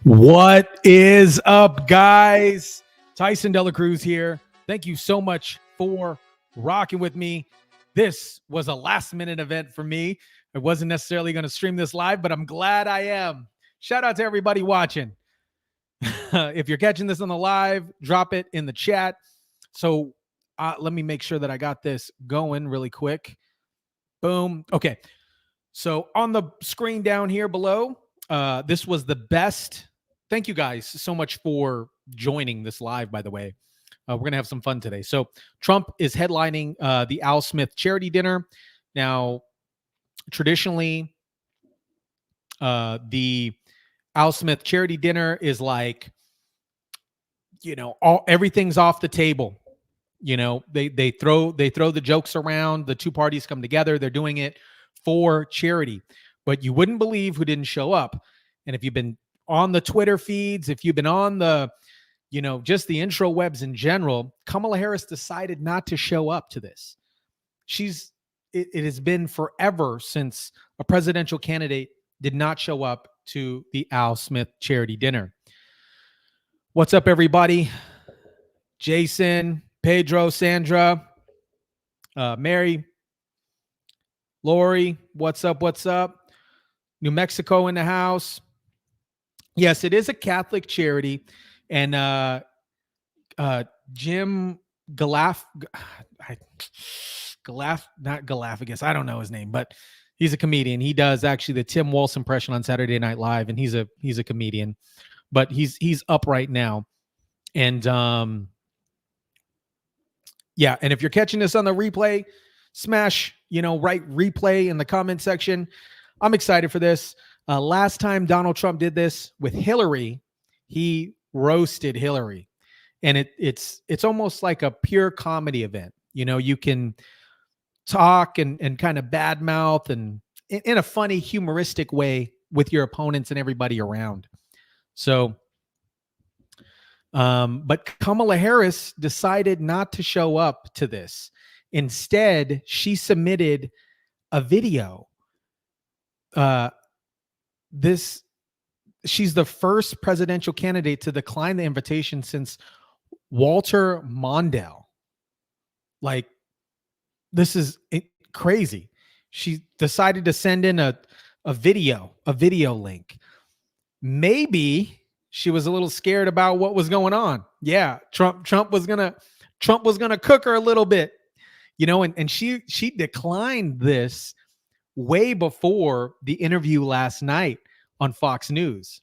What is up, guys? Tyson Dela Cruz here. Thank you so much for rocking with me. This was a last-minute event for me. I wasn't necessarily going to stream this live, but I'm glad I am. Shout out to everybody watching. If you're catching this on the live, drop it in the chat. So let me make sure that I got this going really quick. Boom. Okay. So on the screen down here below, this was the best. Thank you guys so much for joining this live, by the way. We're going to have some fun today. So Trump is headlining the Al Smith charity dinner. Now, traditionally, the Al Smith charity dinner is like, everything's off the table. They throw the jokes around. The two parties come together. They're doing it for charity. But you wouldn't believe who didn't show up. And if you've been on the Twitter feeds, if you've been on the, just the intro webs in general, Kamala Harris decided not to show up to this. It has been forever since a presidential candidate did not show up to the Al Smith charity dinner. What's up, everybody? Jason, Pedro, Sandra, Mary, Lori, what's up? What's up? New Mexico in the house. Yes, it is a Catholic charity. And Jim not Gaffigan, I don't know his name, but he's a comedian. He does actually the Tim Walsh impression on Saturday Night Live, and he's a comedian. But he's up right now. And yeah, and if you're catching this on the replay, smash, write replay in the comment section. I'm excited for this. Last time Donald Trump did this with Hillary, he roasted Hillary. And it's almost like a pure comedy event. You can talk and kind of badmouth and in a funny, humoristic way with your opponents and everybody around. So, but Kamala Harris decided not to show up to this. Instead, she submitted a video. She's the first presidential candidate to decline the invitation since Walter Mondale. Like, this is crazy. She decided to send in a video link. Maybe she was a little scared about what was going on. Yeah, Trump was gonna cook her a little bit, and she declined this way before the interview last night on Fox News.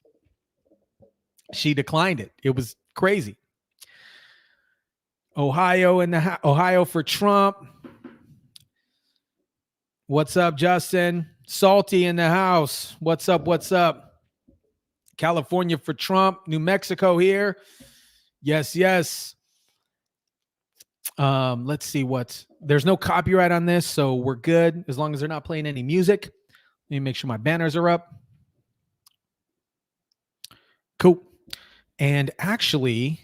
She declined it. It was crazy. Ohio for Trump. What's up, Justin? Salty in the house. What's up? What's up? California for Trump. New Mexico here. Yes, yes. Let's see there's no copyright on this, so we're good as long as they're not playing any music. Let me make sure my banners are up. Cool. And actually,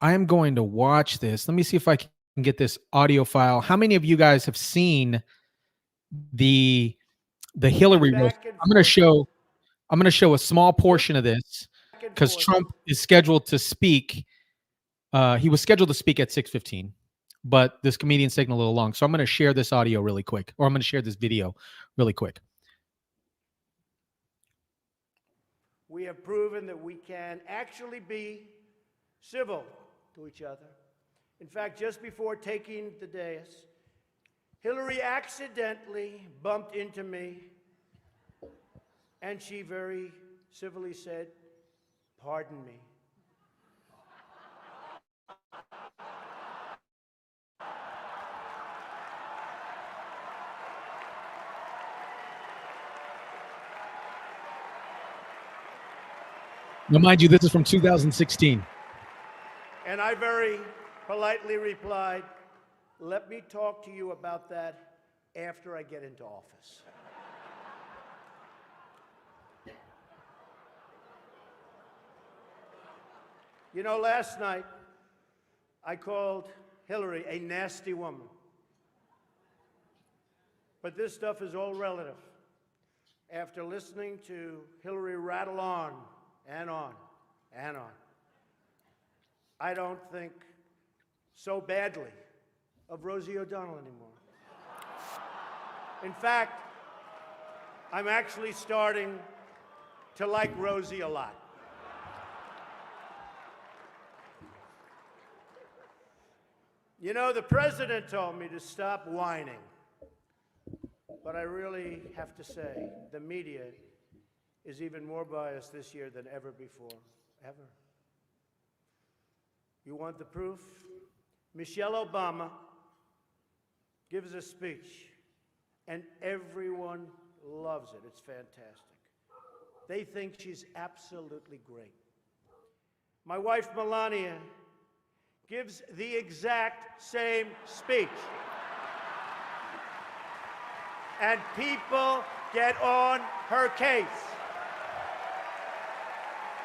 I am going to watch this. Let me see if I can get this audio file. How many of you guys have seen the Hillary roast? I'm going to show a small portion of this because Trump is scheduled to speak. He was scheduled to speak at 6:15, but this comedian's taking a little long. So I'm going to share this audio really quick, or I'm going to share this video really quick. We have proven that we can actually be civil to each other. In fact, just before taking the dais, Hillary accidentally bumped into me, and she very civilly said, "Pardon me." Now, mind you, this is from 2016. And I very politely replied, "Let me talk to you about that after I get into office." Last night, I called Hillary a nasty woman. But this stuff is all relative. After listening to Hillary rattle on and on and on. I don't think so badly of Rosie O'Donnell anymore. In fact, I'm actually starting to like Rosie a lot. You know, the president told me to stop whining, but I really have to say, the media is even more biased this year than ever before, ever. You want the proof? Michelle Obama gives a speech, and everyone loves it. It's fantastic. They think she's absolutely great. My wife, Melania, gives the exact same speech. And people get on her case.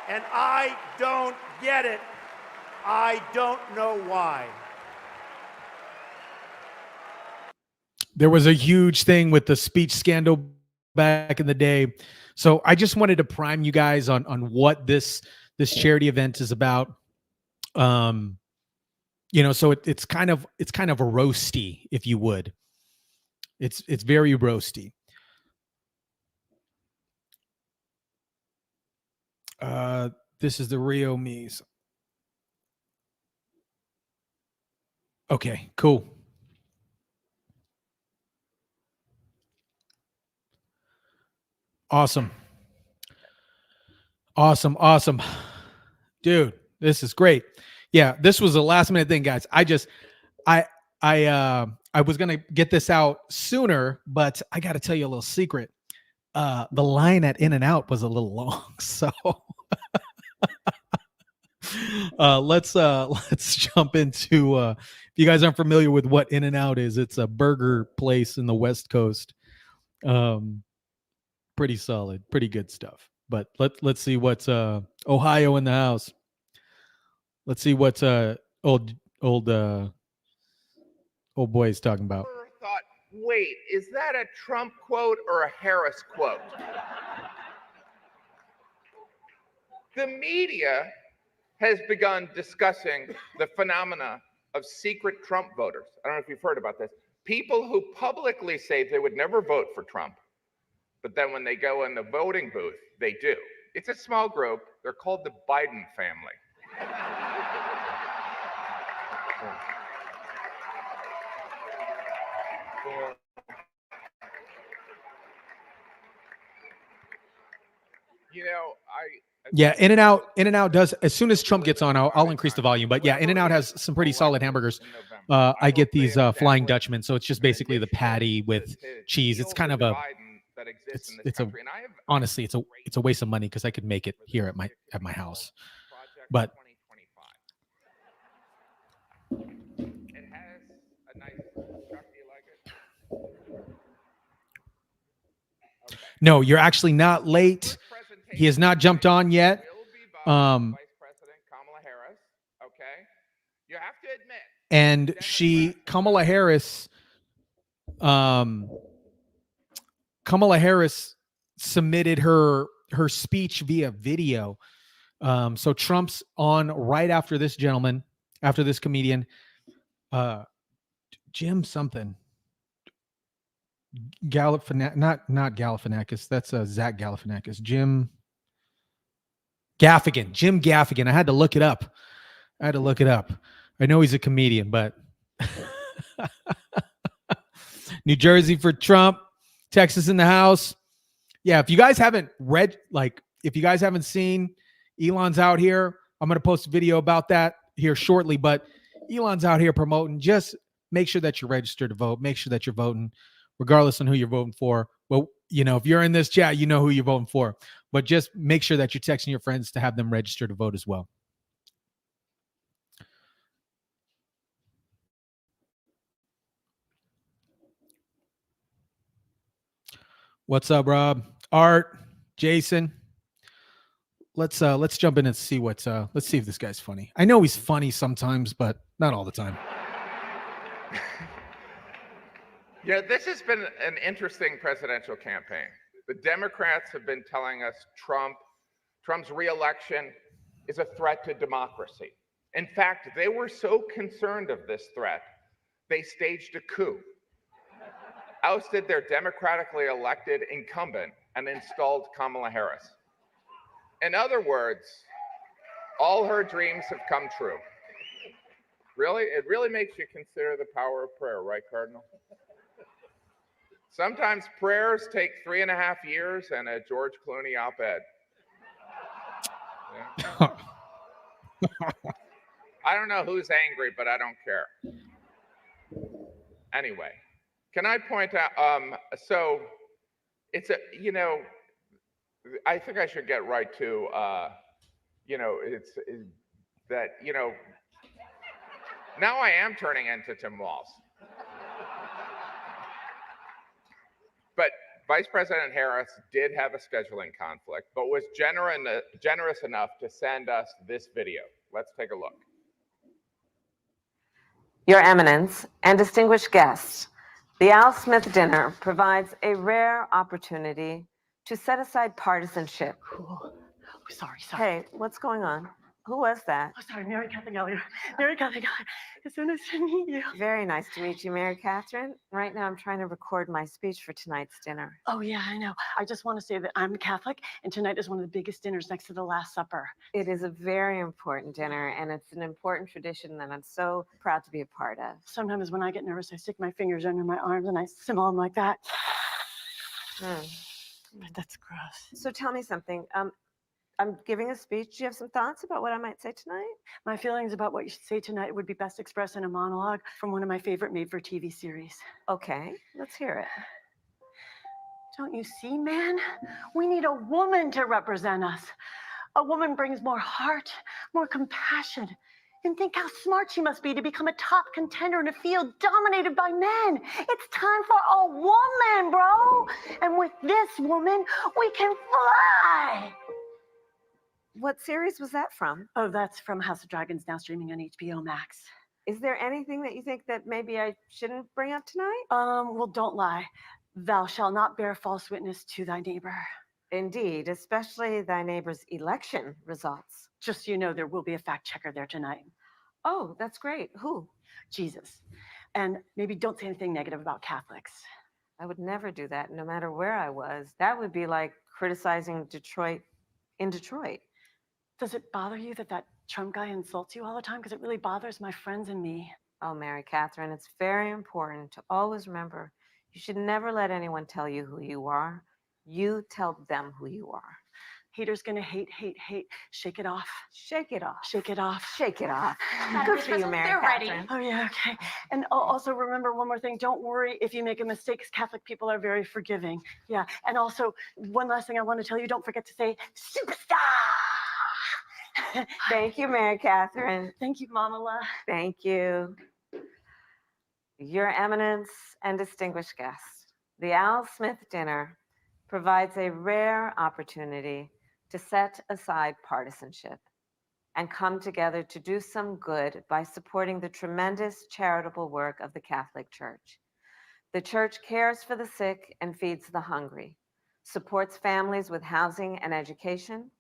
And I don't get it. I don't know why. There was a huge thing with the speech scandal back in the day. So I just wanted to prime you guys on what this charity event is about. You know, so it's kind of a roasty, if you would. It's very roasty. This is the Rio Me's. Okay, cool. Awesome. Dude, this is great. Yeah, this was a last minute thing, guys. I was gonna get this out sooner, but I gotta tell you a little secret. The line at In-N-Out was a little long, so let's jump into if you guys aren't familiar with what In-N-Out is, it's a burger place in the West Coast. Pretty solid, pretty good stuff. But let's see what's Ohio in the house. Let's see what's old boy is talking about. Thought, wait, is that a Trump quote or a Harris quote? The media has begun discussing the phenomena of secret Trump voters. I don't know if you've heard about this. People who publicly say they would never vote for Trump, but then when they go in the voting booth, they do. It's a small group. They're called the Biden family. You know, yeah, In-N-Out does, as soon as Trump gets on, I'll increase the volume. But yeah, In-N-Out has some pretty solid hamburgers. I get these Flying Dutchmen, so it's just basically the patty with cheese. It's kind of a, honestly, it's a waste of money because I could make it here at my house. But it has a nice truck. Do you like it? Okay. No, you're actually not late. He has not jumped on yet. Vice President Kamala Harris. Okay, you have to admit. And Kamala Harris submitted her speech via video. So Trump's on right after this gentleman, after this comedian, Jim something. Not Galifianakis. That's Zach Galifianakis. Jim Gaffigan. I had to look it up. I know he's a comedian, but New Jersey for Trump, Texas in the house. Yeah, if you guys haven't read, if you guys haven't seen, Elon's out here. I'm going to post a video about that here shortly, but Elon's out here promoting. Just make sure that you're registered to vote. Make sure that you're voting, regardless on who you're voting for. Well, you know, if you're in this chat, you know who you're voting for. But just make sure that you're texting your friends to have them register to vote as well. What's up, Rob? Art, Jason. Let's jump in and see let's see if this guy's funny. I know he's funny sometimes, but not all the time. Yeah, this has been an interesting presidential campaign. The Democrats have been telling us Trump Trump's reelection is a threat to democracy. In fact, they were so concerned of this threat, they staged a coup, ousted their democratically elected incumbent, and installed Kamala Harris. In other words, all her dreams have come true. Really? It really makes you consider the power of prayer, right, Cardinal? Sometimes prayers take 3.5 years and a George Clooney op-ed. Yeah. I don't know who's angry, but I don't care. Anyway, can I point out, so it's I think I should get right to, now I am turning into Tim Walz. But Vice President Harris did have a scheduling conflict, but was generous enough to send us this video. Let's take a look. Your Eminence and distinguished guests, the Al Smith dinner provides a rare opportunity to set aside partisanship. Oh, sorry. Hey, what's going on? Who was that? Oh, sorry, Mary Catherine Elliott. Mary Catherine Elliott. It's so nice to meet you. Very nice to meet you, Mary Catherine. Right now I'm trying to record my speech for tonight's dinner. Oh, yeah, I know. I just want to say that I'm Catholic, and tonight is one of the biggest dinners next to the Last Supper. It is a very important dinner, and it's an important tradition that I'm so proud to be a part of. Sometimes when I get nervous, I stick my fingers under my arms and I simmer them like that. But that's gross. So tell me something. I'm giving a speech. Do you have some thoughts about what I might say tonight? My feelings about what you should say tonight would be best expressed in a monologue from one of my favorite made-for-TV series. Okay, let's hear it. Don't you see, man? We need a woman to represent us. A woman brings more heart, more compassion. And think how smart she must be to become a top contender in a field dominated by men. It's time for a woman, bro. And with this woman, we can fly. What series was that from? Oh, that's from House of Dragons, now streaming on HBO Max. Is there anything that you think that maybe I shouldn't bring up tonight? Well, don't lie. Thou shalt not bear false witness to thy neighbor. Indeed, especially thy neighbor's election results. Just so you know, there will be a fact checker there tonight. Oh, that's great. Who? Jesus. And maybe don't say anything negative about Catholics. I would never do that, no matter where I was. That would be like criticizing Detroit in Detroit. Does it bother you that that Trump guy insults you all the time? Because it really bothers my friends and me. Oh, Mary Catherine, it's very important to always remember you should never let anyone tell you who you are. You tell them who you are. Haters gonna hate. Shake it off. Shake it off. Shake it off. Shake it off. Good for you, Mary Catherine. Oh, yeah, okay. And also remember one more thing. Don't worry if you make a mistake, because Catholic people are very forgiving. Yeah, and also one last thing I want to tell you, don't forget to say, superstar! Thank you, Mary Catherine. Thank you, Mamala. Thank you. Your Eminence and distinguished guests, the Al Smith dinner provides a rare opportunity to set aside partisanship and come together to do some good by supporting the tremendous charitable work of the Catholic Church. The Church cares for the sick and feeds the hungry, supports families with housing and education,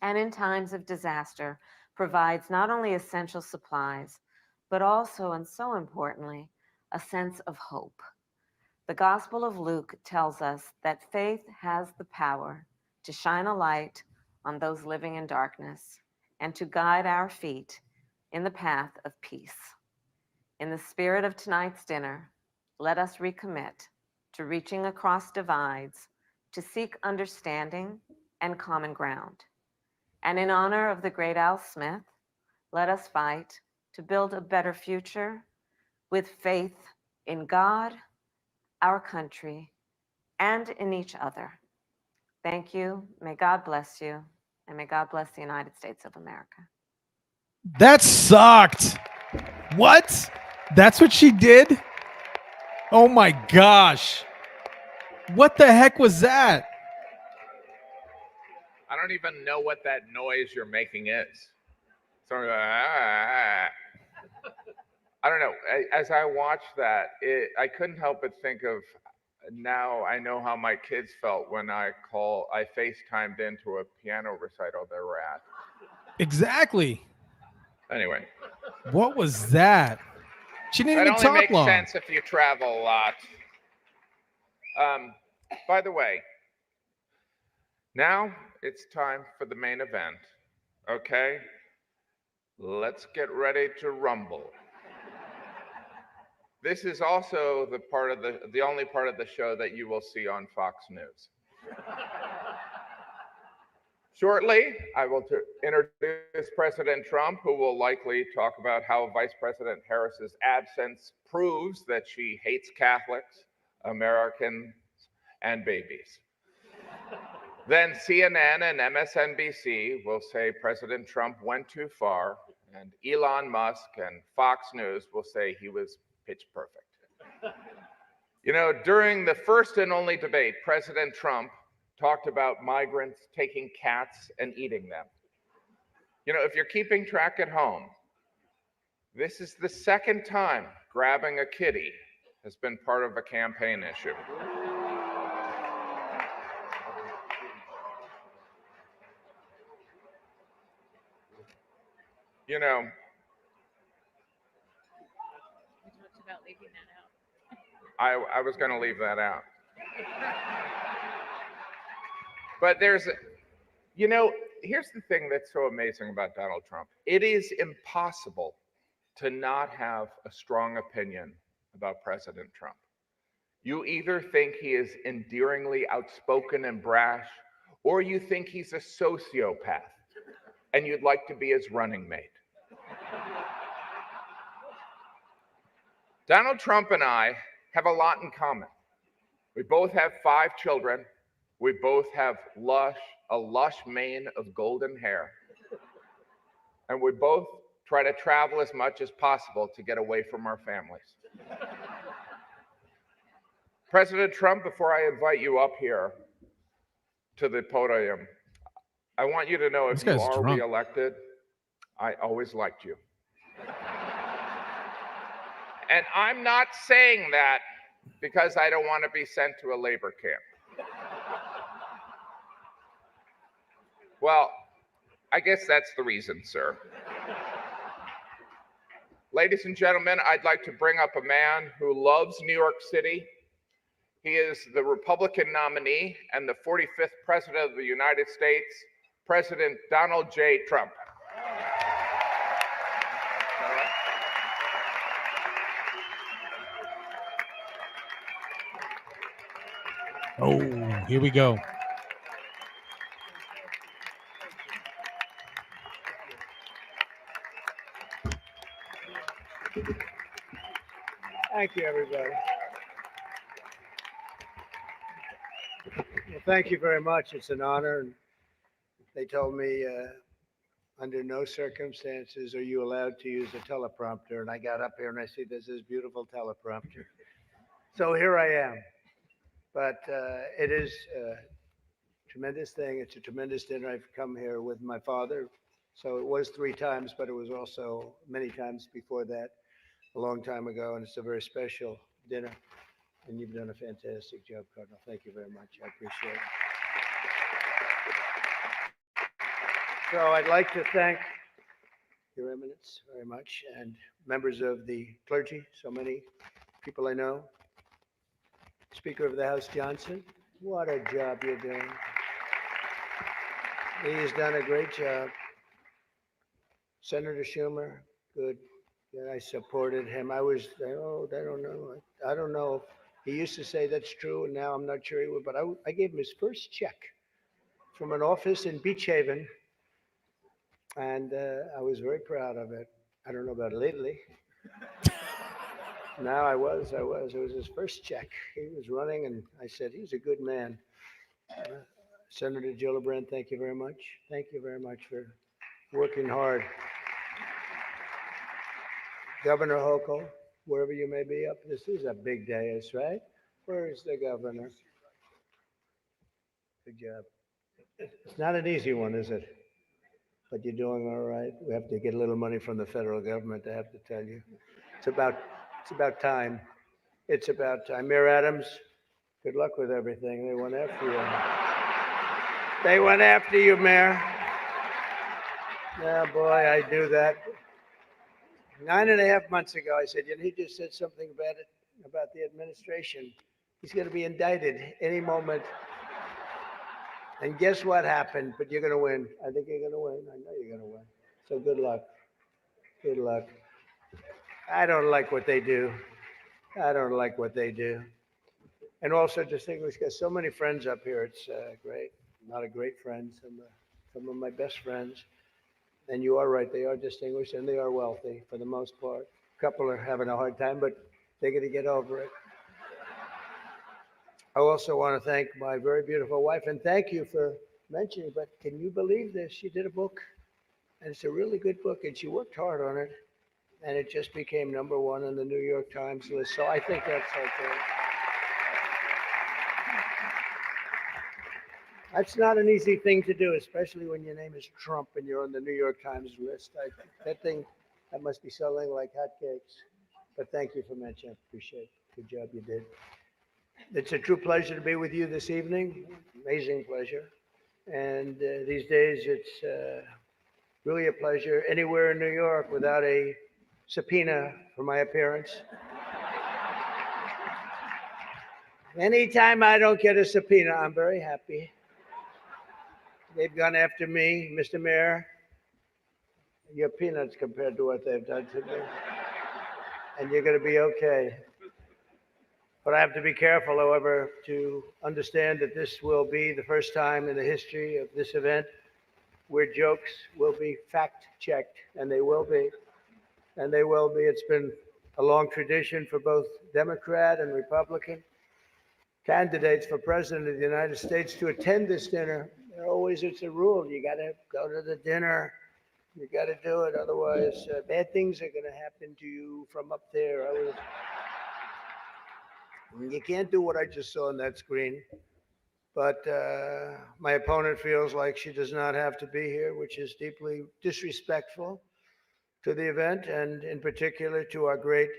and in times of disaster, provides not only essential supplies, but also, and so importantly, a sense of hope. The Gospel of Luke tells us that faith has the power to shine a light on those living in darkness and to guide our feet in the path of peace. In the spirit of tonight's dinner, let us recommit to reaching across divides to seek understanding and common ground. And in honor of the great Al Smith, let us fight to build a better future with faith in God, our country, and in each other. Thank you. May God bless you, and may God bless the United States of America. That sucked. What? That's what she did? Oh my gosh. What the heck was that? I don't even know what that noise you're making is. Sort of, I don't know. As I watched that, I couldn't help but think of now I know how my kids felt when I FaceTimed into a piano recital they were at. Exactly. Anyway, What was that? She didn't that even only talk makes long. sense if you travel a lot. By the way, now it's time for the main event. Okay? Let's get ready to rumble. This is also the only part of the show that you will see on Fox News. Shortly, I will introduce President Trump, who will likely talk about how Vice President Harris's absence proves that she hates Catholics, Americans, and babies. Then CNN and MSNBC will say President Trump went too far, and Elon Musk and Fox News will say he was pitch perfect. You know, during the first and only debate, President Trump talked about migrants taking cats and eating them. You know, if you're keeping track at home, this is the second time grabbing a kitty has been part of a campaign issue. You know, We talked about leaving that out. I was going to leave that out. But there's, you know, here's the thing that's so amazing about Donald Trump. It is impossible to not have a strong opinion about President Trump. You either think he is endearingly outspoken and brash, or you think he's a sociopath and you'd like to be his running mate. Donald Trump and I have a lot in common. We both have 5 children. We both have a lush mane of golden hair. And we both try to travel as much as possible to get away from our families. President Trump, before I invite you up here to the podium, I want you to know if you are reelected, I always liked you. And I'm not saying that because I don't want to be sent to a labor camp. Well, I guess that's the reason, sir. Ladies and gentlemen, I'd like to bring up a man who loves New York City. He is the Republican nominee and the 45th President of the United States, President Donald J. Trump. Oh, here we go. Thank you, everybody. Well, thank you very much. It's an honor. And they told me under no circumstances are you allowed to use a teleprompter. And I got up here and I see this beautiful teleprompter. So here I am. But it is a tremendous thing. It's a tremendous dinner. I've come here with my father. So it was 3 times, but it was also many times before that, a long time ago. And it's a very special dinner. And you've done a fantastic job, Cardinal. Thank you very much. I appreciate it. So I'd like to thank Your Eminence very much and members of the clergy, so many people I know. Speaker of the House Johnson, what a job you're doing. He's done a great job. Senator Schumer, good. Yeah, I supported him. I was, I don't know. I don't know. He used to say that's true, and now I'm not sure he would, but I gave him his first check from an office in Beach Haven, and I was very proud of it. I don't know about lately. No, I was. It was his first check. He was running, and I said, he's a good man. Senator Gillibrand, thank you very much. Thank you very much for working hard. Governor Hochul, wherever you may be up, this is a big day, right? Where is the governor? Good job. It's not an easy one, is it? But you're doing all right. We have to get a little money from the federal government, I have to tell you. It's about time. It's about time. Mayor Adams, Good luck with everything. They went after you. They went after you, Mayor. Yeah, boy, I knew that. 9.5 months ago, I said, he just said something about it, about the administration. He's going to be indicted any moment. And guess what happened? But you're going to win. I think you're going to win. I know you're going to win. So good luck. Good luck. I don't like what they do. I don't like what they do. And also distinguished guests, so many friends up here. It's great. A lot of great friends. Some of my best friends. And you are right. They are distinguished and they are wealthy for the most part. A couple are having a hard time, but they're going to get over it. I also want to thank my very beautiful wife, and thank you for mentioning, but can you believe this? She did a book, and it's a really good book, and she worked hard on it, and it just became #1 on the New York Times list. So I think that's okay. That's not an easy thing to do, especially when your name is Trump and you're on the New York Times list. That must be selling like hotcakes. But thank you for mentioning. I appreciate it. Good job you did. It's a true pleasure to be with you this evening. Amazing pleasure. And these days, it's really a pleasure anywhere in New York without a subpoena for my appearance. Anytime I don't get a subpoena, I'm very happy. They've gone after me, Mr. Mayor. You're peanuts compared to what they've done to me. And you're going to be okay. But I have to be careful, however, to understand that this will be the first time in the history of this event where jokes will be fact-checked, and they will be. And they will be. It's been a long tradition for both Democrat and Republican candidates for president of the United States to attend this dinner. It's a rule. You got to go to the dinner. You got to do it. Otherwise, bad things are going to happen to you from up there. You can't do what I just saw on that screen. But my opponent feels like she does not have to be here, which is deeply disrespectful to the event and in particular to our great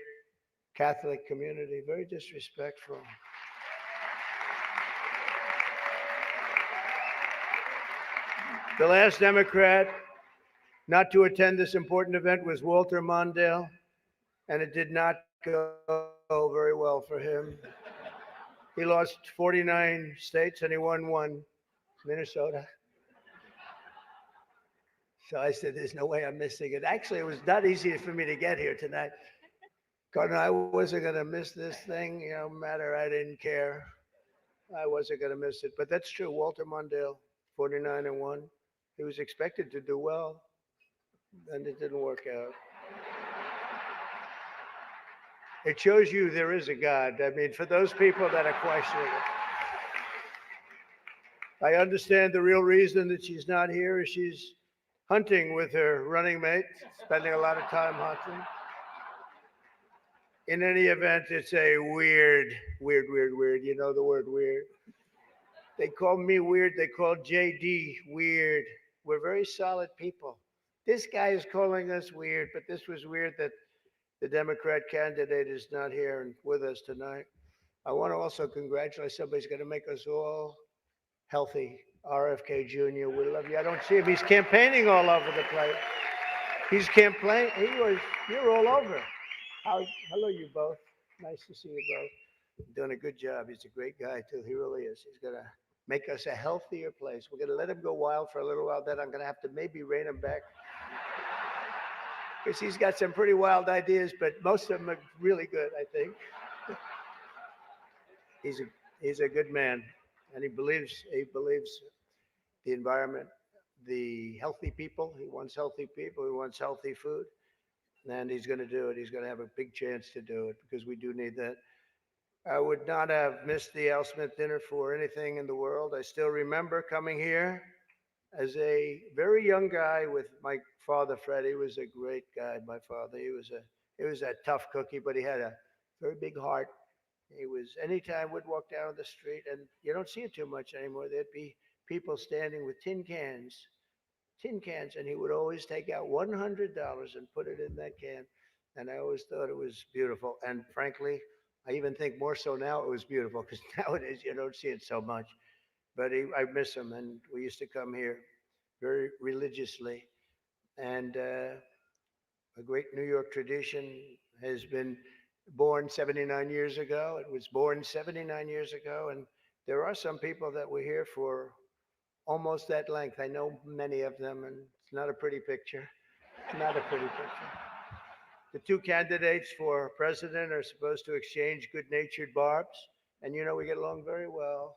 Catholic community. Very disrespectful. The last Democrat not to attend this important event was Walter Mondale, and it did not go very well for him. He lost 49 states and he won one, Minnesota. So I said, there's no way I'm missing it. Actually, it was not easy for me to get here tonight. Because I wasn't going to miss this thing, no matter, I didn't care. I wasn't going to miss it. But that's true. Walter Mondale, 49-1. He was expected to do well, and it didn't work out. It shows you there is a God. I mean, for those people that are questioning it. I understand the real reason that she's not here is she's hunting with her running mate, spending a lot of time hunting. In any event, it's a weird. You know the word weird. They call me weird. They call JD weird. We're very solid people. This guy is calling us weird, but this was weird that the Democrat candidate is not here and with us tonight. I want to also congratulate somebody's going to make us all healthy. RFK Jr., we love you. I don't see him. He's campaigning all over the place. He's campaigning. You're all over. Hello, you both. Nice to see you both. Doing a good job. He's a great guy, too. He really is. He's going to make us a healthier place. We're going to let him go wild for a little while. Then I'm going to have to maybe rein him back. Because he's got some pretty wild ideas, but most of them are really good, I think. He's a good man, and he believes the environment, the healthy people. He wants healthy people. He wants healthy food, and he's going to do it. He's going to have a big chance to do it because we do need that. I would not have missed the Al Smith dinner for anything in the world. I still remember coming here as a very young guy with my father, Fred. He was a great guy, my father. He was a tough cookie, but he had a very big heart. Anytime we'd walk down the street, and you don't see it too much anymore, there'd be people standing with tin cans, and he would always take out $100 and put it in that can. And I always thought it was beautiful. And frankly, I even think more so now it was beautiful because nowadays you don't see it so much. But I miss him, and we used to come here very religiously. And a great New York tradition has been born 79 years ago. It was born 79 years ago, and there are some people that were here for almost that length. I know many of them, and it's not a pretty picture. Not a pretty picture. The two candidates for president are supposed to exchange good-natured barbs, and you know we get along very well.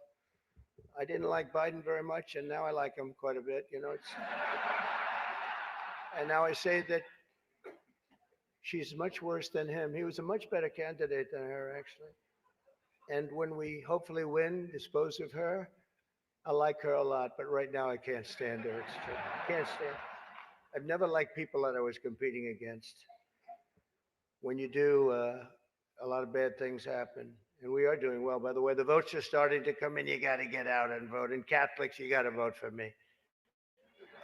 I didn't like Biden very much, and now I like him quite a bit. You know, and now I say that she's much worse than him. He was a much better candidate than her, actually. And when we hopefully win, dispose of her, I like her a lot, but right now I can't stand her. It's true. I can't stand. I've never liked people that I was competing against. When you do, a lot of bad things happen. And we are doing well. By the way, the votes are starting to come in. You got to get out and vote. And Catholics, you got to vote for me.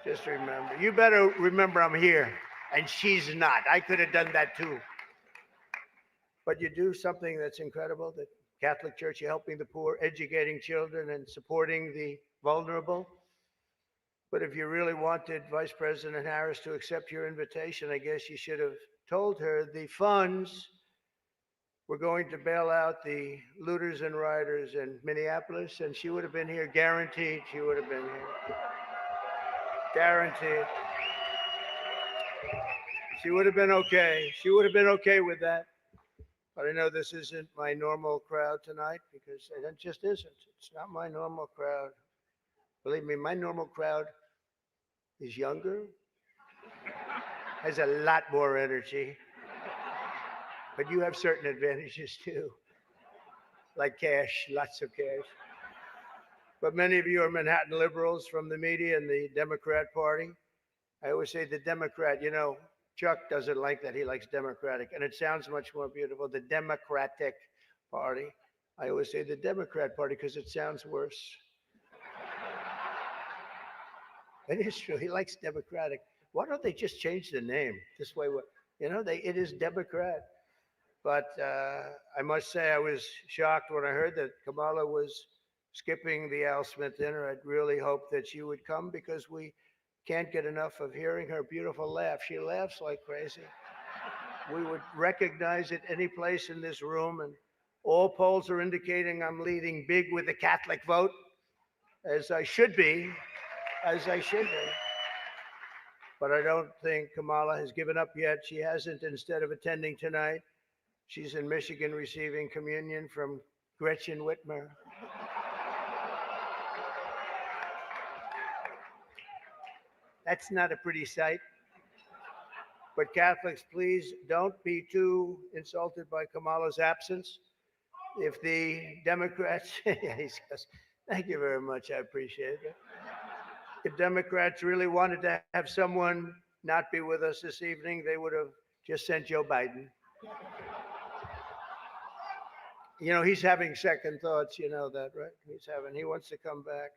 Just remember. You better remember I'm here. And she's not. I could have done that too. But you do something that's incredible. The Catholic Church, you're helping the poor, educating children, and supporting the vulnerable. But if you really wanted Vice President Harris to accept your invitation, I guess you should have told her the funds were going to bail out the looters and rioters in Minneapolis, and she would have been here, guaranteed she would have been here. Guaranteed. She would have been okay. She would have been okay with that. But I know this isn't my normal crowd tonight because it just isn't. It's not my normal crowd. Believe me, my normal crowd is younger, has a lot more energy, but you have certain advantages too, like cash, lots of cash. But many of you are Manhattan liberals from the media and the Democrat Party. I always say the Democrat, you know, Chuck doesn't like that. He likes Democratic, and it sounds much more beautiful. The Democratic Party. I always say the Democrat Party because it sounds worse. It is true. He likes Democratic. Why don't they just change the name? This way, you know, it is Democrat. But I must say I was shocked when I heard that Kamala was skipping the Al Smith dinner. I'd really hoped that she would come because we can't get enough of hearing her beautiful laugh. She laughs like crazy. We would recognize it any place in this room, and all polls are indicating I'm leading big with the Catholic vote, as I should be, as I should be. But I don't think Kamala has given up yet. She hasn't. Instead of attending tonight, she's in Michigan receiving communion from Gretchen Whitmer. That's not a pretty sight. But Catholics, please don't be too insulted by Kamala's absence. If the Democrats, thank you very much, I appreciate it. If Democrats really wanted to have someone not be with us this evening, they would have just sent Joe Biden. You know, he's having second thoughts, you know that, right? He wants to come back.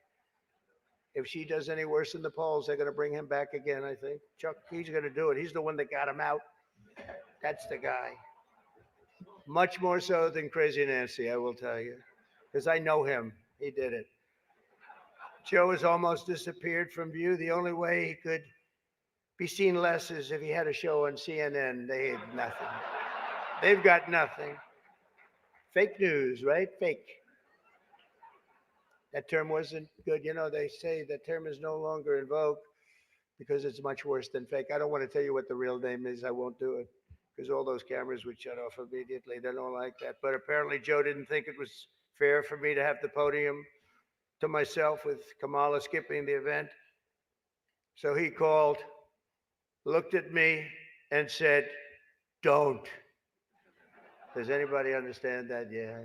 If she does any worse in the polls, they're going to bring him back again, I think. Chuck, he's going to do it. He's the one that got him out. That's the guy. Much more so than Crazy Nancy, I will tell you, because I know him. He did it. Joe has almost disappeared from view. The only way he could be seen less is if he had a show on CNN. They had nothing. They've got nothing. Fake news, right? Fake. That term wasn't good. You know, they say that term is no longer in vogue because it's much worse than fake. I don't want to tell you what the real name is. I won't do it because all those cameras would shut off immediately. They don't like that. But apparently Joe didn't think it was fair for me to have the podium to myself with Kamala skipping the event. So he called, looked at me, and said, "Don't." Does anybody understand that? Yeah.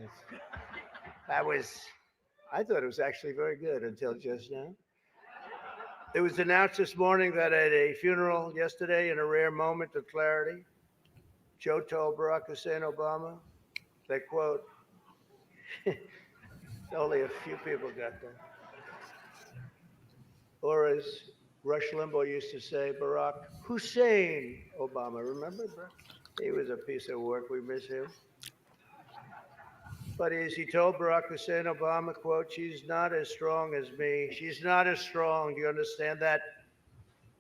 I thought it was actually very good until just now. It was announced this morning that at a funeral yesterday, in a rare moment of clarity, Joe told Barack Hussein Obama that, quote, only a few people got that. Or as Rush Limbaugh used to say, Barack Hussein Obama. Remember, bro? He was a piece of work. We miss him. But as he told Barack Hussein Obama, quote, she's not as strong as me. She's not as strong. Do you understand that?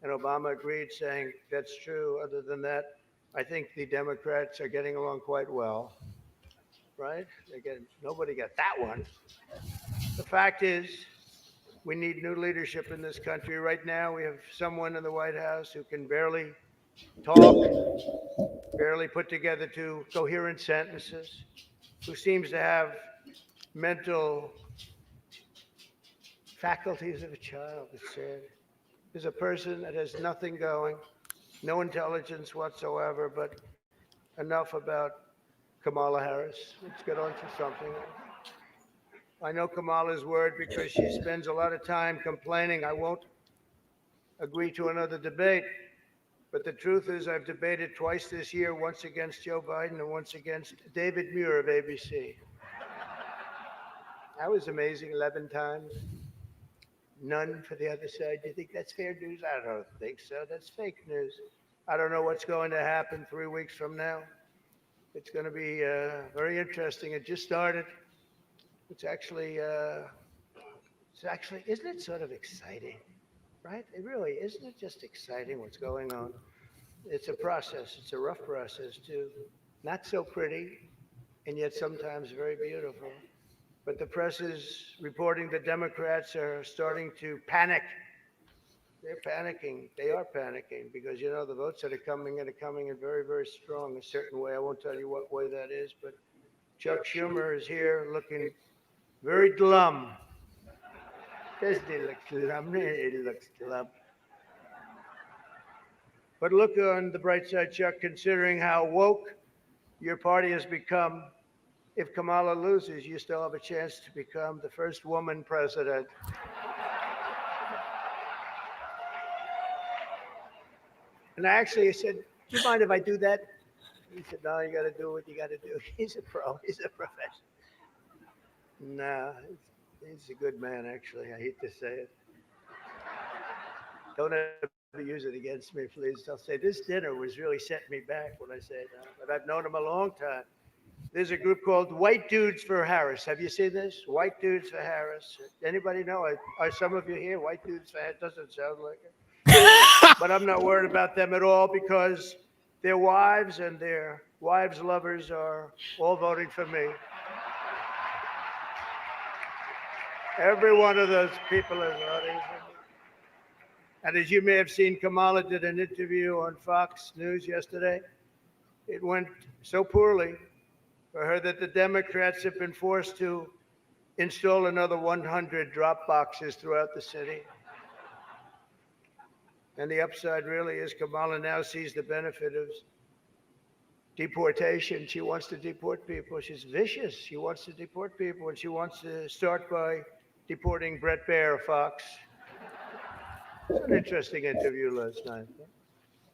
And Obama agreed, saying, that's true. Other than that, I think the Democrats are getting along quite well, right? Nobody got that one. The fact is, we need new leadership in this country. Right now, we have someone in the White House who can barely talk, barely put together two coherent sentences, who seems to have mental faculties of a child, it's sad. There's a person that has nothing going, no intelligence whatsoever, but enough about Kamala Harris. Let's get on to something. I know Kamala's word because she spends a lot of time complaining. I won't agree to another debate, but the truth is I've debated twice this year, once against Joe Biden and once against David Muir of ABC. That was amazing, 11 times. None for the other side. Do you think that's fair news? I don't think so. That's fake news. I don't know what's going to happen 3 weeks from now. It's going to be very interesting. It just started. It's actually, isn't it sort of exciting, right? It really, isn't it just exciting what's going on? It's a process. It's a rough process too. Not so pretty, and yet sometimes very beautiful. But the press is reporting the Democrats are starting to panic. They're panicking. They are panicking because, you know, the votes that are coming in very, very strong a certain way. I won't tell you what way that is, but Chuck Schumer is here looking very glum. Doesn't he look glum? He looks glum. But look on the bright side, Chuck, considering how woke your party has become. If Kamala loses, you still have a chance to become the first woman president. And I actually said, do you mind if I do that? He said, no, you got to do what you got to do. He's a pro. He's a professional. No, he's a good man, actually. I hate to say it. Don't ever use it against me, please. I'll say this dinner was really setting me back when I say that. But I've known him a long time. There's a group called White Dudes for Harris. Have you seen this? White Dudes for Harris. Anybody know? Are some of you here? White Dudes for Harris? Doesn't sound like it. But I'm not worried about them at all because their wives and their wives' lovers are all voting for me. Every one of those people is voting for me. And as you may have seen, Kamala did an interview on Fox News yesterday. It went so poorly for her that the Democrats have been forced to install another 100 drop boxes throughout the city. And the upside really is Kamala now sees the benefit of deportation. She wants to deport people. She's vicious. She wants to deport people, and she wants to start by deporting Bret Baier of Fox. It's an interesting interview last night.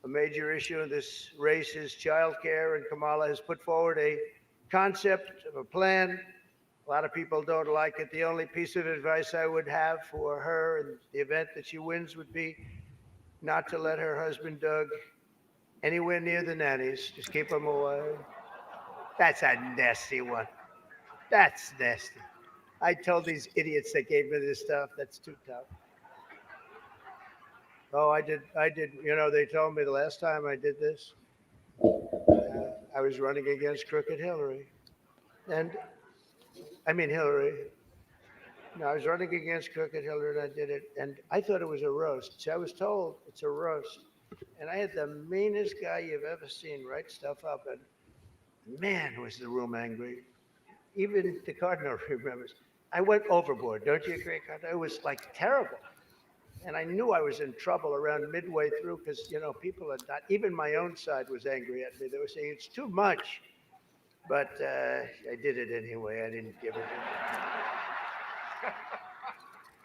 A major issue in this race is childcare, and Kamala has put forward a concept of a plan. A lot of people don't like it. The only piece of advice I would have for her in the event that she wins would be not to let her husband, Doug, anywhere near the nannies. Just keep him away. That's a nasty one. That's nasty. I told these idiots that gave me this stuff, that's too tough. Oh, I did. You know, they told me the last time I did this, I was running against crooked Hillary. And, I mean Hillary. No, I was running against crooked Hillary and I did it. And I thought it was a roast. See, I was told it's a roast. And I had the meanest guy you've ever seen write stuff up. And man, was the room angry. Even the Cardinal remembers. I went overboard. Don't you agree, Cardinal? It was like terrible. And I knew I was in trouble around midway through because, you know, people are not, even my own side was angry at me. They were saying it's too much. But I did it anyway. I didn't give it.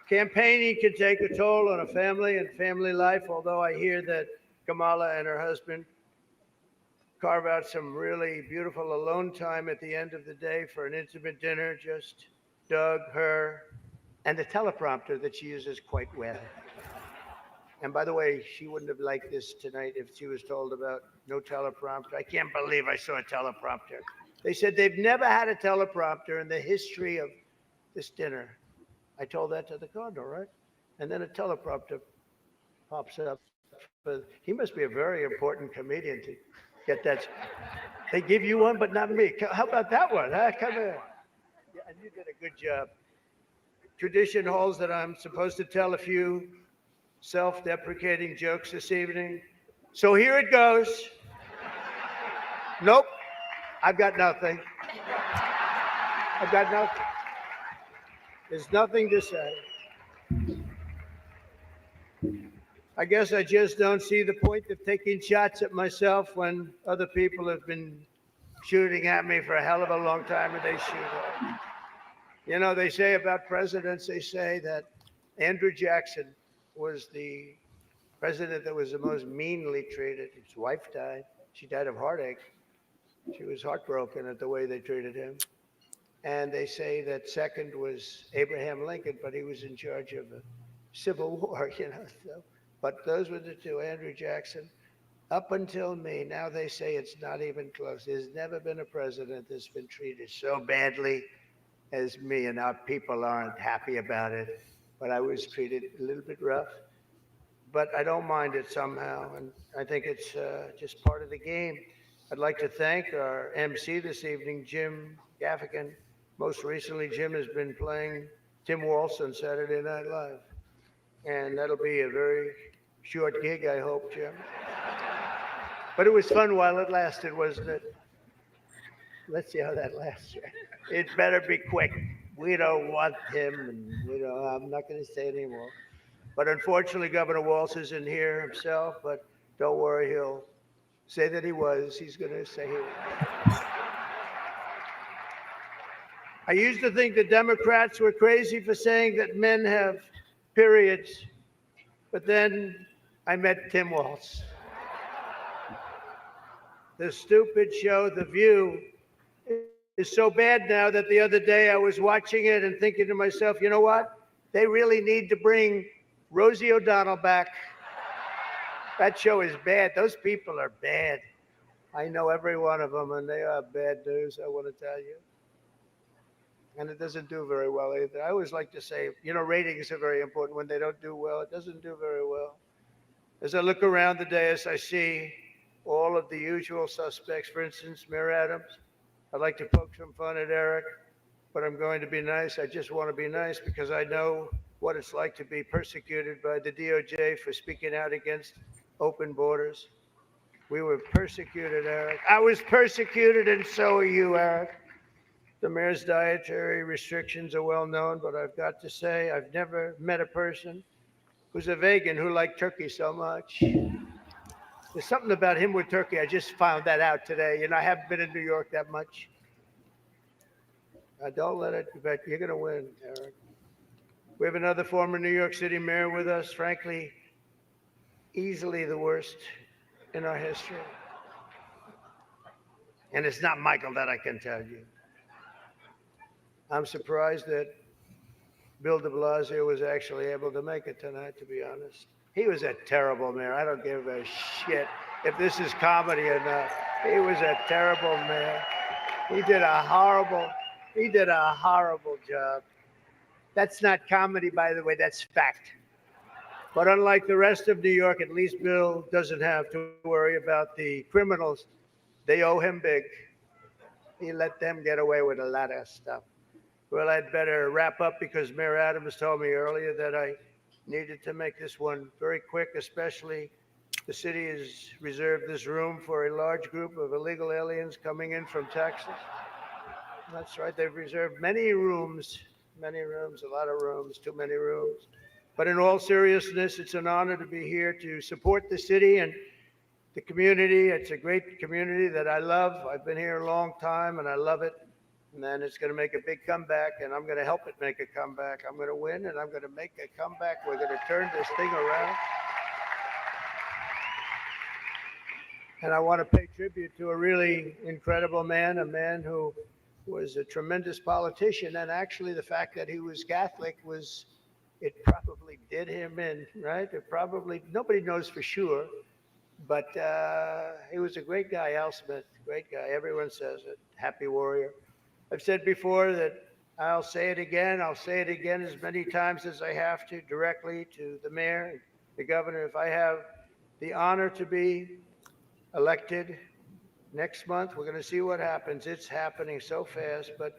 Campaigning can take a toll on a family and family life, although I hear that Kamala and her husband carve out some really beautiful alone time at the end of the day for an intimate dinner, just Doug, her, and the teleprompter that she uses quite well. And by the way, she wouldn't have liked this tonight if she was told about no teleprompter. I can't believe I saw a teleprompter. They said they've never had a teleprompter in the history of this dinner. I told that to the Cardinal, right? And then a teleprompter pops up. He must be a very important comedian to get that. They give you one, but not me. How about that one? Huh? Come here. Yeah, you did a good job. Tradition holds that I'm supposed to tell a few self-deprecating jokes this evening. So here it goes. Nope, I've got nothing. I've got nothing. There's nothing to say. I guess I just don't see the point of taking shots at myself when other people have been shooting at me for a hell of a long time and they shoot at. You know, they say about presidents, they say that Andrew Jackson was the president that was the most meanly treated. His wife died. She died of heartache. She was heartbroken at the way they treated him. And they say that second was Abraham Lincoln, but he was in charge of the Civil War, you know. So, but those were the two, Andrew Jackson. Up until me, now they say it's not even close. There's never been a president that's been treated so badly as me, and our people aren't happy about it. But I was treated a little bit rough. But I don't mind it somehow, and I think it's just part of the game. I'd like to thank our MC this evening, Jim Gaffigan. Most recently, Jim has been playing Tim Waltz on Saturday Night Live. And that'll be a very short gig, I hope, Jim. But it was fun while it lasted, wasn't it? Let's see how that lasts. It better be quick. We don't want him, and I'm not going to say it anymore. But unfortunately, Governor Waltz isn't here himself, but don't worry, he'll say that he was. He's going to say he was. I used to think the Democrats were crazy for saying that men have periods, but then I met Tim Waltz. The stupid show, The View, is so bad now that the other day I was watching it and thinking to myself, you know what? They really need to bring Rosie O'Donnell back. That show is bad. Those people are bad. I know every one of them, and they are bad news, I want to tell you. And it doesn't do very well either. I always like to say, ratings are very important. When they don't do well, it doesn't do very well. As I look around the dais, I see all of the usual suspects. For instance, Mayor Adams. I'd like to poke some fun at Eric, but I'm going to be nice. I just want to be nice because I know what it's like to be persecuted by the DOJ for speaking out against open borders. We were persecuted, Eric. I was persecuted, and so are you, Eric. The mayor's dietary restrictions are well known, but I've got to say, I've never met a person who's a vegan who liked turkey so much. There's something about him with turkey. I just found that out today. I haven't been in New York that much. Don't let it affect you. You're going to win, Eric. We have another former New York City mayor with us, frankly, easily the worst in our history. And it's not Michael, that I can tell you. I'm surprised that Bill de Blasio was actually able to make it tonight, to be honest. He was a terrible mayor. I don't give a shit if this is comedy or not. He was a terrible mayor. He did a horrible job. That's not comedy, by the way, that's fact. But unlike the rest of New York, at least Bill doesn't have to worry about the criminals. They owe him big. He let them get away with a lot of stuff. Well, I'd better wrap up because Mayor Adams told me earlier that I needed to make this one very quick, especially the city has reserved this room for a large group of illegal aliens coming in from Texas. That's right, they've reserved many rooms, a lot of rooms, too many rooms. But in all seriousness, it's an honor to be here to support the city and the community. It's a great community that I love. I've been here a long time and I love it. And then it's going to make a big comeback, and I'm going to help it make a comeback. I'm going to win, and I'm going to make a comeback. We're going to turn this thing around. And I want to pay tribute to a really incredible man, a man who was a tremendous politician. And actually, the fact that he was Catholic it probably did him in, right? Nobody knows for sure. But he was a great guy, Al Smith, great guy. Everyone says it. Happy warrior. I've said before that I'll say it again. I'll say it again as many times as I have to, directly to the mayor, the governor. If I have the honor to be elected next month, we're going to see what happens. It's happening so fast. But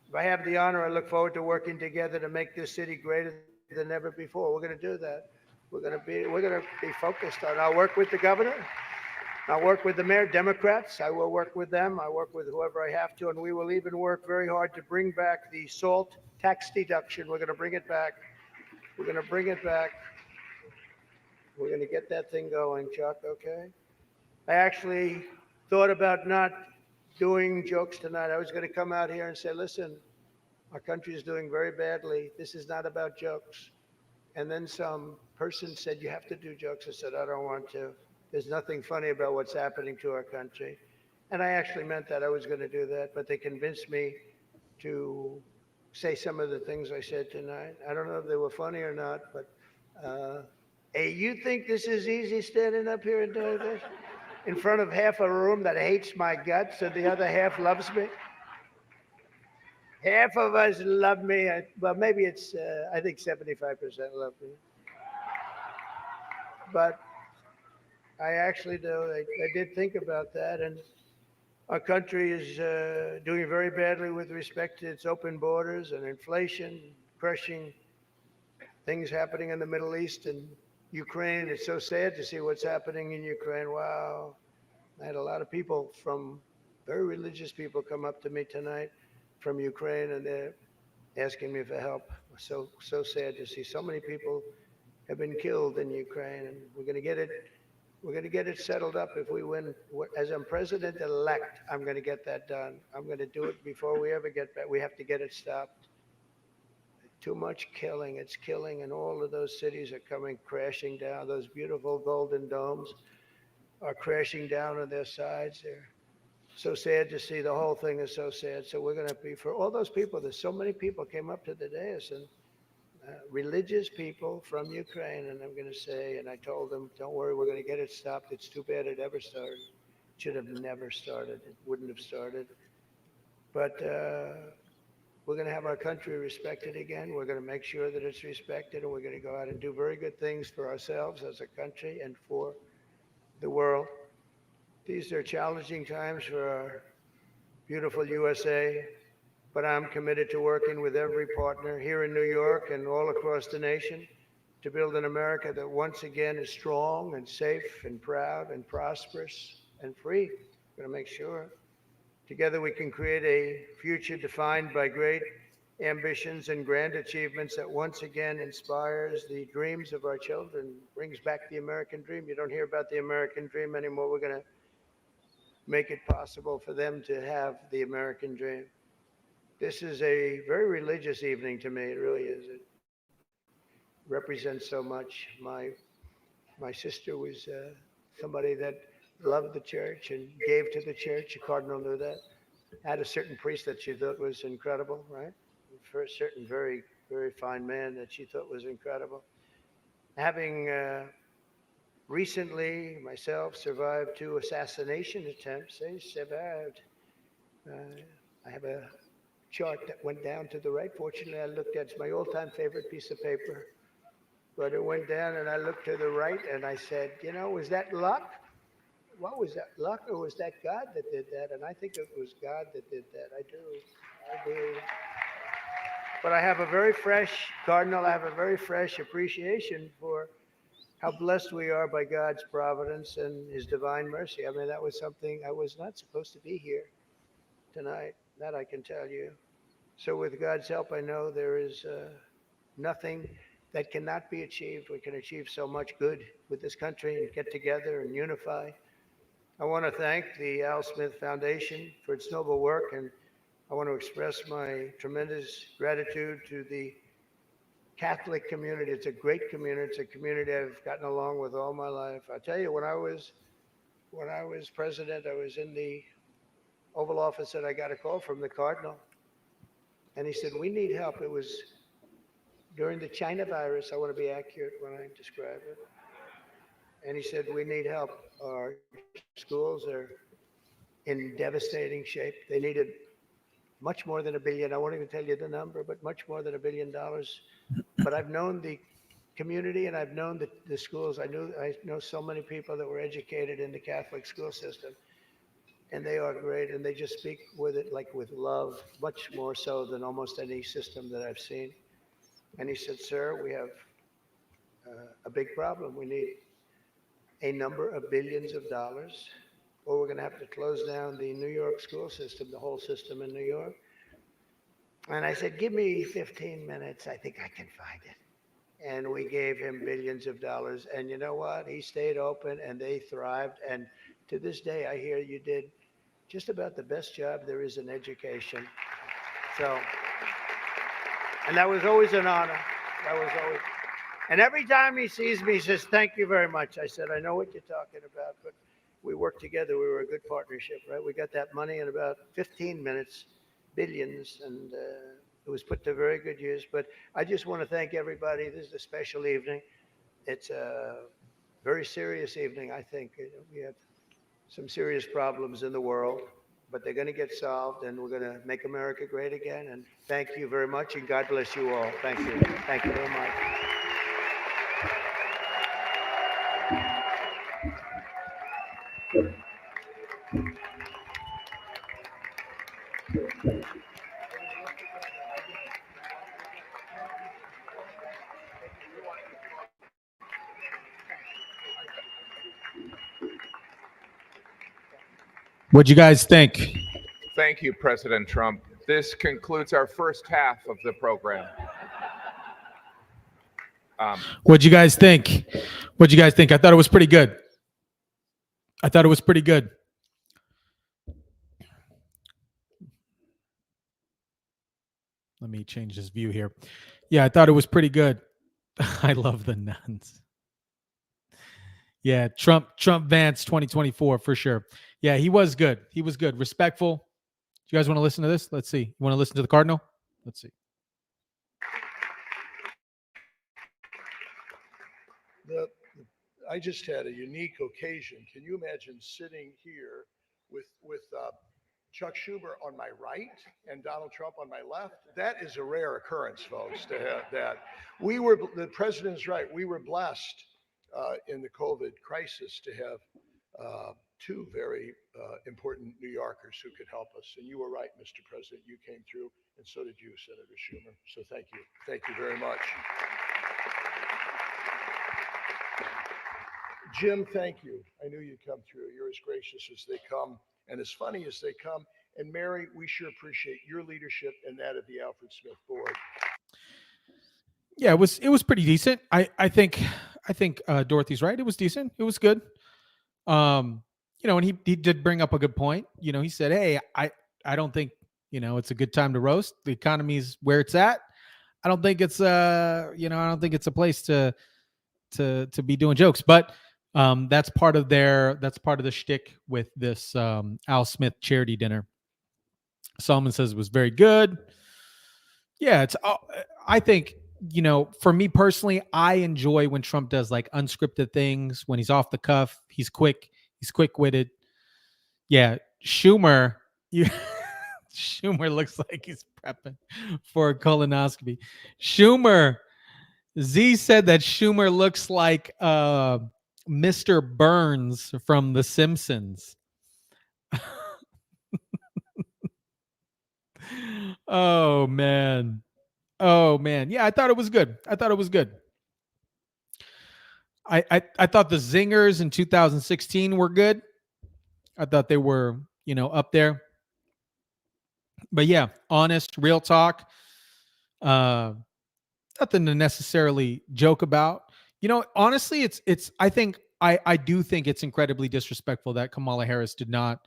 if I have the honor, I look forward to working together to make this city greater than ever before. We're going to do that. We're going to be focused on. I'll work with the governor. I'll work with the mayor, Democrats. I will work with them. I work with whoever I have to, and we will even work very hard to bring back the SALT tax deduction. We're going to bring it back. We're going to bring it back. We're going to get that thing going, Chuck, okay? I actually thought about not doing jokes tonight. I was going to come out here and say, listen, our country is doing very badly. This is not about jokes. And then some person said, you have to do jokes. I said, I don't want to. There's nothing funny about what's happening to our country. And I actually meant that. I was going to do that, but they convinced me to say some of the things I said tonight. I don't know if they were funny or not, but hey, you think this is easy standing up here and doing this? In front of half a room that hates my guts and the other half loves me? Half of us love me. Well, maybe it's, I think 75% love me. But I actually do. I did think about that. And our country is doing very badly with respect to its open borders and inflation, crushing things happening in the Middle East and Ukraine. It's so sad to see what's happening in Ukraine. Wow. I had a lot of people from very religious people come up to me tonight from Ukraine, and they're asking me for help. So sad to see so many people have been killed in Ukraine, and we're going to get it. We're going to get it settled up if we win. As I'm president-elect, I'm going to get that done. I'm going to do it before we ever get back. We have to get it stopped. Too much killing. It's killing, and all of those cities are coming crashing down. Those beautiful golden domes are crashing down on their sides. They're so sad to see. The whole thing is so sad. So we're going to be, for all those people, there's so many people came up to the dais, and religious people from Ukraine, and I'm going to say, and I told them, don't worry, we're going to get it stopped. It's too bad it ever started. It should have never started. It wouldn't have started. But we're going to have our country respected again. We're going to make sure that it's respected, and we're going to go out and do very good things for ourselves as a country and for the world. These are challenging times for our beautiful USA. But I'm committed to working with every partner here in New York and all across the nation to build an America that once again is strong and safe and proud and prosperous and free. We're going to make sure together we can create a future defined by great ambitions and grand achievements that once again inspires the dreams of our children, brings back the American dream. You don't hear about the American dream anymore. We're going to make it possible for them to have the American dream. This is a very religious evening to me. It really is. It represents so much. My sister was somebody that loved the church and gave to the church. The cardinal knew that. Had a certain priest that she thought was incredible, right? For a certain very, very fine man that she thought was incredible. Having recently myself survived 2 assassination attempts. I survived. I have a chart that went down to the right. Fortunately, I looked at, it's my all-time favorite piece of paper, but it went down and I looked to the right and I said, you know, was that luck? What was that, luck, or was that God that did that? And I think it was God that did that. I do. But I have a very fresh, Cardinal, I have a very fresh appreciation for how blessed we are by God's providence and his divine mercy. I mean, that was something, I was not supposed to be here tonight. That I can tell you. So with God's help, I know there is nothing that cannot be achieved. We can achieve so much good with this country and get together and unify. I want to thank the Al Smith Foundation for its noble work, and I want to express my tremendous gratitude to the Catholic community. It's a great community. It's a community I've gotten along with all my life. I tell you, when I was president, I was in the Oval Office and I got a call from the Cardinal. And he said, we need help. It was during the China virus. I want to be accurate when I describe it. and he said, we need help. Our schools are in devastating shape. They needed much more than $1 billion. I won't even tell you the number, but much more than $1 billion. But I've known the community and I've known the schools. I know so many people that were educated in the Catholic school system, and they are great, and they just speak with it like with love, much more so than almost any system that I've seen. And he said, sir, we have a big problem. We need a number of billions of dollars, or we're going to have to close down the New York school system, the whole system in New York. And I said, give me 15 minutes. I think I can find it. And we gave him billions of dollars. And you know what? He stayed open and they thrived. And to this day, I hear you did just about the best job there is in education. So, and that was always an honor. That was always. And every time he sees me, he says, thank you very much. I said, I know what you're talking about, but we worked together. We were a good partnership, right? We got that money in about 15 minutes, billions, and it was put to very good use. But I just want to thank everybody. This is a special evening. It's a very serious evening, I think. We have some serious problems in the world, but they're going to get solved, and we're going to make America great again. And thank you very much, and God bless you all. Thank you. Thank you very much. What'd you guys think? Thank you, President Trump. This concludes our first half of the program. What'd you guys think? What'd you guys think? I thought it was pretty good. I thought it was pretty good. Let me change this view here. Yeah, I thought it was pretty good. I love the nuns. Yeah, Trump Vance 2024 for sure. Yeah, he was good. He was good. Respectful. Do you guys want to listen to this? Let's see. You want to listen to the Cardinal? Let's see. I just had a unique occasion. Can you imagine sitting here with Chuck Schumer on my right and Donald Trump on my left? That is a rare occurrence, folks, to have that. The president's right. We were blessed in the COVID crisis to have two very important New Yorkers who could help us. And you were right, Mr. President. You came through, and so did you, Senator Schumer. So thank you. Thank you very much. Jim, thank you. I knew you'd come through. You're as gracious as they come and as funny as they come. And Mary, we sure appreciate your leadership and that of the Alfred Smith Board. Yeah, it was pretty decent. I think Dorothy's right. It was decent. It was good. And he did bring up a good point. He said, hey, I don't think, it's a good time to roast. The economy's where it's at. I don't think it's I don't think it's a place to be doing jokes, but that's part of the shtick with this Al Smith charity dinner. Solomon says it was very good. Yeah, I think, for me personally, I enjoy when Trump does like unscripted things, when he's off the cuff, he's quick-witted. Yeah, Schumer looks like he's prepping for a colonoscopy. Z said that Schumer looks like Mr. Burns from The Simpsons. Oh man. Yeah, I thought it was good. I thought the zingers in 2016 were good. I thought they were, up there. But yeah, honest, real talk. Nothing to necessarily joke about. Honestly, I do think it's incredibly disrespectful that Kamala Harris did not.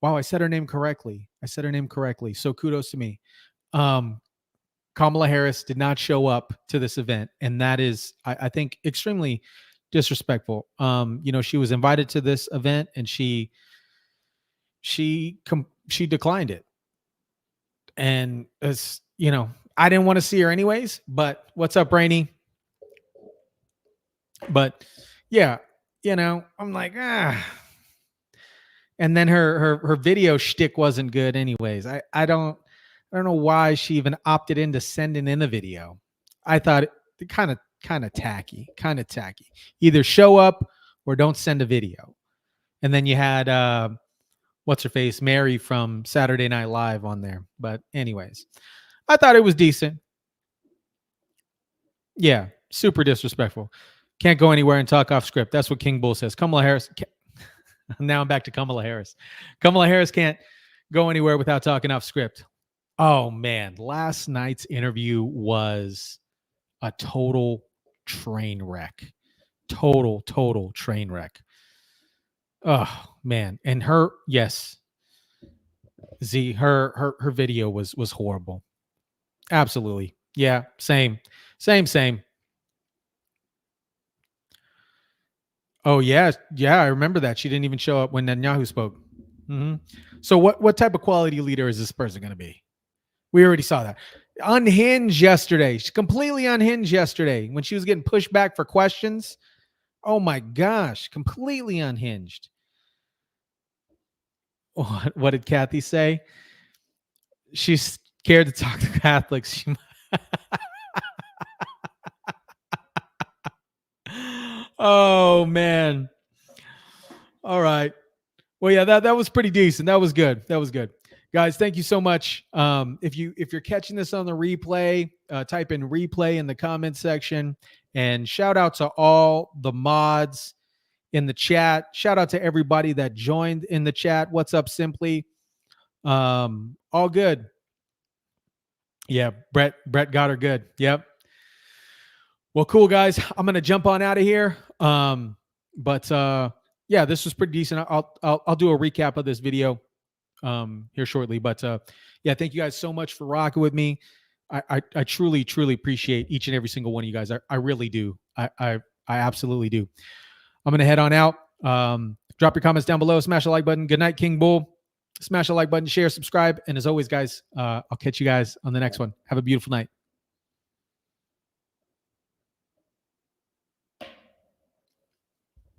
Wow, I said her name correctly. So kudos to me. Kamala Harris did not show up to this event, and that is, I think, extremely disrespectful. She was invited to this event, and she declined it. And as I didn't want to see her anyways. But what's up, Rainey? But yeah, I'm like, ah. And then her video shtick wasn't good anyways. I don't know why she even opted into sending in a video. I thought it kind of tacky. Either show up or don't send a video. And then you had what's her face, Mary from Saturday Night Live on there. But anyways, I thought it was decent. Yeah, super disrespectful. Can't go anywhere and talk off script. That's what King Bull says. Kamala Harris. Now I'm back to Kamala Harris. Kamala Harris can't go anywhere without talking off script. Oh man, last night's interview was a total train wreck. Total train wreck. Oh man, and her video was horrible. Absolutely. Yeah, same. Oh yeah, I remember that. She didn't even show up when Netanyahu spoke. So what type of quality leader is this person going to be? We already saw that. Unhinged yesterday. She's completely unhinged yesterday when she was getting pushed back for questions. Oh my gosh, completely unhinged. What did Kathy say? She's scared to talk to Catholics. Oh man. All right. Well, yeah, that was pretty decent. That was good. Guys, thank you so much. If you're catching this on the replay, type in replay in the comment section, and shout out to all the mods in the chat. Shout out to everybody that joined in the chat. What's up, Simply? All good. Yeah, Brett got her good. Yep. Well, cool guys. I'm gonna jump on out of here. Yeah, this was pretty decent. I'll do a recap of this video here shortly. But yeah, thank you guys so much for rocking with me. I truly appreciate each and every single one of you guys. I really do. I absolutely do. I'm gonna head on out. Drop your comments down below. Smash the like button. Good night, King Bull. Smash the like button, share, subscribe, and as always, guys, I'll catch you guys on the next one. Have a beautiful night.